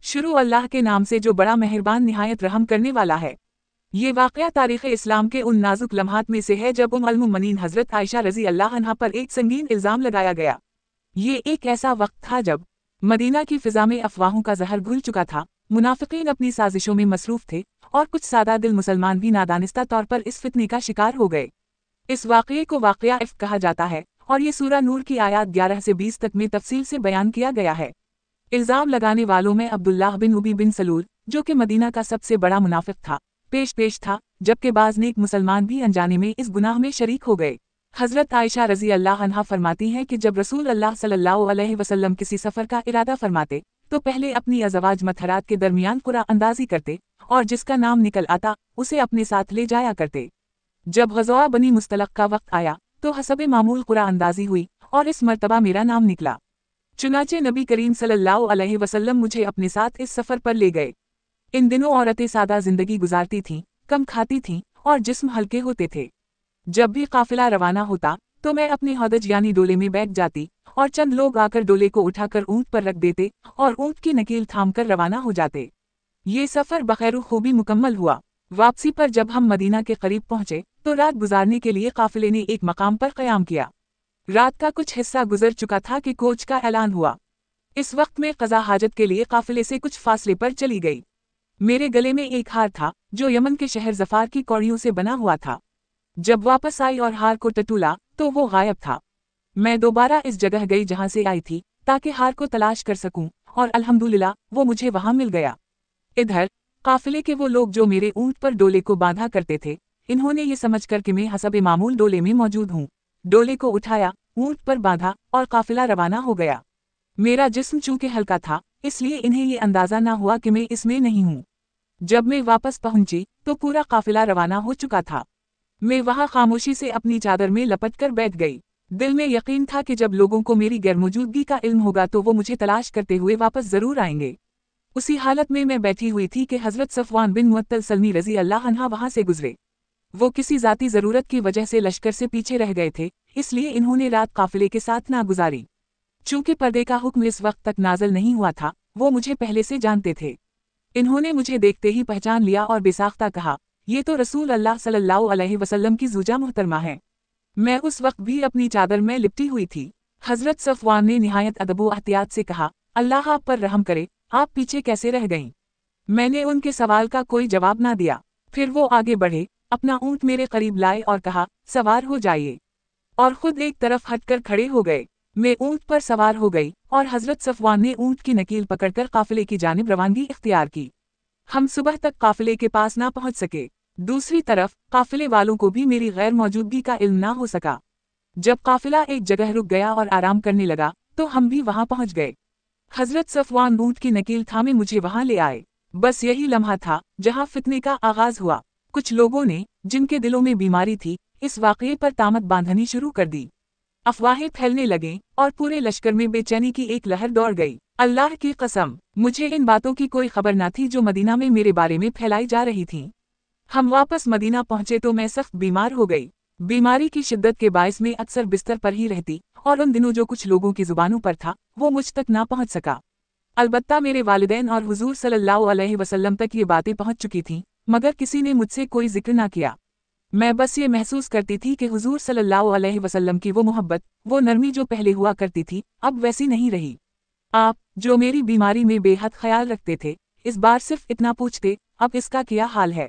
شروع اللہ کے نام سے جو بڑا مہربان نہایت رحم کرنے والا ہے۔ یہ واقعہ تاریخ اسلام کے ان نازک لمحات میں سے ہے جب ام المؤمنین حضرت عائشہ رضی اللہ عنہا پر ایک سنگین الزام لگایا گیا۔ یہ ایک ایسا وقت تھا جب مدینہ کی فضا میں افواہوں کا زہر گھل چکا تھا، منافقین اپنی سازشوں میں مصروف تھے، اور کچھ سادہ دل مسلمان بھی نادانستہ طور پر اس فتنے کا شکار ہو گئے۔ اس واقعے کو واقعہ افک کہا جاتا ہے، اور یہ سورہ نور کی آیات 11 سے 20 تک میں تفصیل سے بیان کیا گیا ہے۔ الزام لگانے والوں میں عبداللہ بن ابی بن سلول، جو کہ مدینہ کا سب سے بڑا منافق تھا، پیش تھا، جبکہ بعض نیک مسلمان بھی انجانے میں اس گناہ میں شریک ہو گئے۔ حضرت عائشہ رضی اللہ عنہا فرماتی ہیں کہ جب رسول اللہ صلی اللہ علیہ وسلم کسی سفر کا ارادہ فرماتے تو پہلے اپنی ازواج مطہرات کے درمیان قرعہ اندازی کرتے، اور جس کا نام نکل آتا اسے اپنے ساتھ لے جایا کرتے۔ جب غزوہ بنی مستلق کا وقت آیا تو حسب معمول قرعہ اندازی ہوئی، اور اس مرتبہ میرا نام نکلا۔ چنانچہ نبی کریم صلی اللہ علیہ وسلم مجھے اپنے ساتھ اس سفر پر لے گئے۔ ان دنوں عورتیں سادہ زندگی گزارتی تھیں، کم کھاتی تھیں، اور جسم ہلکے ہوتے تھے۔ جب بھی قافلہ روانہ ہوتا تو میں اپنے ہودج یعنی ڈولے میں بیٹھ جاتی، اور چند لوگ آ کر ڈولے کو اٹھا کر اونٹ پر رکھ دیتے اور اونٹ کی نکیل تھام کر روانہ ہو جاتے۔ یہ سفر بخیر و خوبی مکمل ہوا۔ واپسی پر جب ہم مدینہ کے قریب پہنچے تو رات گزارنے کے لیے قافلے نے ایک مقام پر قیام کیا۔ رات کا کچھ حصہ گزر چکا تھا کہ کوچ کا اعلان ہوا۔ اس وقت میں قضا حاجت کے لیے قافلے سے کچھ فاصلے پر چلی گئی۔ میرے گلے میں ایک ہار تھا جو یمن کے شہر ظفار کی کوڑیوں سے بنا ہوا تھا۔ جب واپس آئی اور ہار کو ٹٹولا تو وہ غائب تھا۔ میں دوبارہ اس جگہ گئی جہاں سے آئی تھی تاکہ ہار کو تلاش کر سکوں، اور الحمدللہ وہ مجھے وہاں مل گیا۔ ادھر قافلے کے وہ لوگ جو میرے اونٹ پر ڈولے کو باندھا کرتے تھے، انہوں نے یہ سمجھ کر کہ میں حسب معمول ڈولے میں موجود ہوں، ڈولے کو اٹھایا، اونٹ پر باندھا اور قافلہ روانہ ہو گیا۔ میرا جسم چونکہ ہلکا تھا اس لیے انہیں یہ اندازہ نہ ہوا کہ میں اس میں نہیں ہوں۔ جب میں واپس پہنچی تو پورا قافلہ روانہ ہو چکا تھا۔ میں وہاں خاموشی سے اپنی چادر میں لپٹ کر بیٹھ گئی۔ دل میں یقین تھا کہ جب لوگوں کو میری غیر موجودگی کا علم ہوگا تو وہ مجھے تلاش کرتے ہوئے واپس ضرور آئیں گے۔ اسی حالت میں بیٹھی ہوئی تھی کہ حضرت صفوان بن معطل سلمی رضی اللہ عنہ وہاں سے گزرے۔ وہ کسی ذاتی ضرورت کی وجہ سے لشکر سے پیچھے رہ گئے تھے، اس لیے انہوں نے رات قافلے کے ساتھ نہ گزاری۔ چونکہ پردے کا حکم اس وقت تک نازل نہیں ہوا تھا، وہ مجھے پہلے سے جانتے تھے۔ انہوں نے مجھے دیکھتے ہی پہچان لیا اور بے ساختہ کہا، یہ تو رسول اللہ صلی اللہ علیہ وسلم کی زوجہ محترمہ ہے۔ میں اس وقت بھی اپنی چادر میں لپٹی ہوئی تھی۔ حضرت صفوان نے نہایت ادب و احتیاط سے کہا، اللہ آپ پر رحم کرے، آپ پیچھے کیسے رہ گئیں؟ میں نے ان کے سوال کا کوئی جواب نہ دیا۔ پھر وہ آگے بڑھے، اپنا اونٹ میرے قریب لائے اور کہا، سوار ہو جائیے، اور خود ایک طرف ہٹ کر کھڑے ہو گئے۔ میں اونٹ پر سوار ہو گئی اور حضرت صفوان نے اونٹ کی نکیل پکڑ کر قافلے کی جانب روانگی اختیار کی۔ ہم صبح تک قافلے کے پاس نہ پہنچ سکے۔ دوسری طرف قافلے والوں کو بھی میری غیر موجودگی کا علم نہ ہو سکا۔ جب قافلہ ایک جگہ رک گیا اور آرام کرنے لگا تو ہم بھی وہاں پہنچ گئے۔ حضرت صفوان اونٹ کی نکیل تھامے مجھے وہاں لے آئے۔ بس یہی لمحہ تھا جہاں فتنے کا آغاز ہوا۔ کچھ لوگوں نے، جن کے دلوں میں بیماری تھی، اس واقعے پر تامت باندھنی شروع کر دی۔ افواہیں پھیلنے لگیں اور پورے لشکر میں بے چینی کی ایک لہر دوڑ گئی۔ اللہ کی قسم، مجھے ان باتوں کی کوئی خبر نہ تھی جو مدینہ میں میرے بارے میں پھیلائی جا رہی تھیں۔ ہم واپس مدینہ پہنچے تو میں سخت بیمار ہو گئی۔ بیماری کی شدت کے باعث میں اکثر بستر پر ہی رہتی، اور ان دنوں جو کچھ لوگوں کی زبانوں پر تھا وہ مجھ تک نہ پہنچ سکا۔ البتہ میرے والدین اور حضور صلی اللہ علیہ وسلم تک یہ باتیں پہنچ چکی تھیں، مگر کسی نے مجھ سے کوئی ذکر نہ کیا۔ میں بس یہ محسوس کرتی تھی کہ حضور صلی اللہ علیہ وسلم کی وہ محبت، وہ نرمی جو پہلے ہوا کرتی تھی، اب ویسی نہیں رہی۔ آپ، جو میری بیماری میں بے حد خیال رکھتے تھے، اس بار صرف اتنا پوچھتے، اب اس کا کیا حال ہے،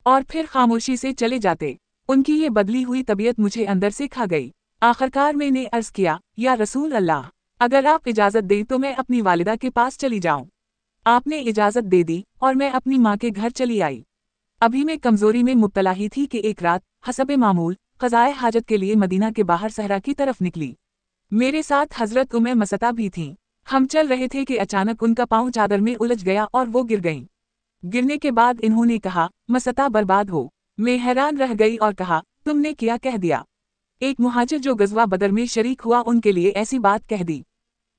اور پھر خاموشی سے چلے جاتے۔ ان کی یہ بدلی ہوئی طبیعت مجھے اندر سے کھا گئی۔ آخرکار میں نے عرض کیا، یا رسول اللہ، اگر آپ اجازت دیں تو میں اپنی والدہ کے پاس چلی جاؤں۔ آپ نے اجازت دے دی اور میں اپنی ماں کے گھر چلی آئی۔ ابھی میں کمزوری میں مبتلا ہی تھی کہ ایک رات، حسب معمول، قضائے حاجت کے لیے مدینہ کے باہر صحرا کی طرف نکلی۔ میرے ساتھ حضرت مسطہ بھی تھیں۔ ہم چل رہے تھے کہ اچانک ان کا پاؤں چادر میں الجھ گیا اور وہ گر گئیں۔ گرنے کے بعد انہوں نے کہا، مسطہ برباد ہو۔ میں حیران رہ گئی اور کہا، تم نے کیا کہہ دیا؟ ایک مہاجر جو غزوہ بدر میں شریک ہوا ان کے لیے ایسی بات کہہ دی۔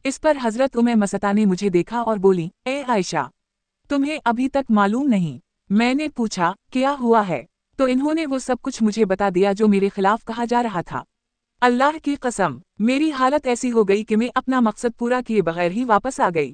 اس پر حضرت مسطہ نے مجھے دیکھا اور بولی، اے عائشہ، تمہیں ابھی تک معلوم نہیں؟ میں نے پوچھا، کیا ہوا ہے؟ تو انہوں نے وہ سب کچھ مجھے بتا دیا جو میرے خلاف کہا جا رہا تھا۔ اللہ کی قسم، میری حالت ایسی ہو گئی کہ میں اپنا مقصد پورا کیے بغیر ہی واپس آ گئی۔